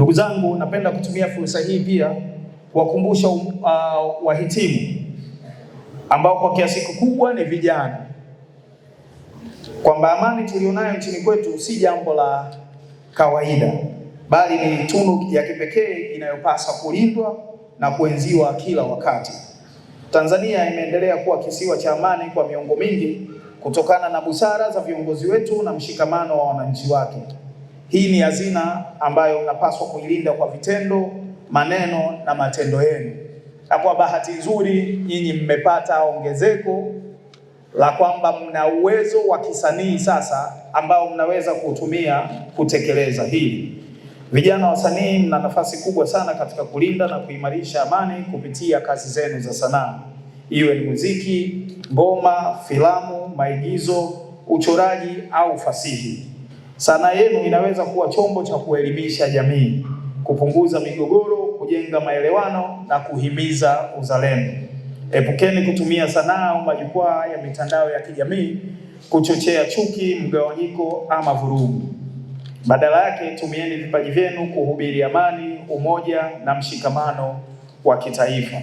Ndugu zangu, napenda kutumia fursa hii pia kuwakumbusha wahitimu ambao kwa kiasi kikubwa ni vijana kwamba amani tulionayo nchini kwetu si jambo la kawaida, bali ni tunu ya kipekee inayopaswa kulindwa na kuenziwa kila wakati. Tanzania imeendelea kuwa kisiwa cha amani kwa miongo mingi kutokana na busara za viongozi wetu na mshikamano wa wananchi wake. Hii ni hazina ambayo unapaswa kuilinda kwa vitendo, maneno na matendo yenu. Na kwa bahati nzuri nyinyi mmepata ongezeko la kwamba mna uwezo wa kisanii sasa ambao mnaweza kutumia kutekeleza hili. Vijana wasanii mna nafasi kubwa sana katika kulinda na kuimarisha amani kupitia kazi zenu za sanaa. Iwe ni muziki, ngoma, filamu, maigizo, uchoraji au fasihi. Sanaa yenu inaweza kuwa chombo cha kuelimisha jamii, kupunguza migogoro, kujenga maelewano na kuhimiza uzalendo. Epukeni kutumia sanaa au majukwaa ya mitandao ya kijamii kuchochea chuki, mgawanyiko ama vurugu. Badala yake tumieni vipaji vyenu kuhubiri amani, umoja na mshikamano wa kitaifa.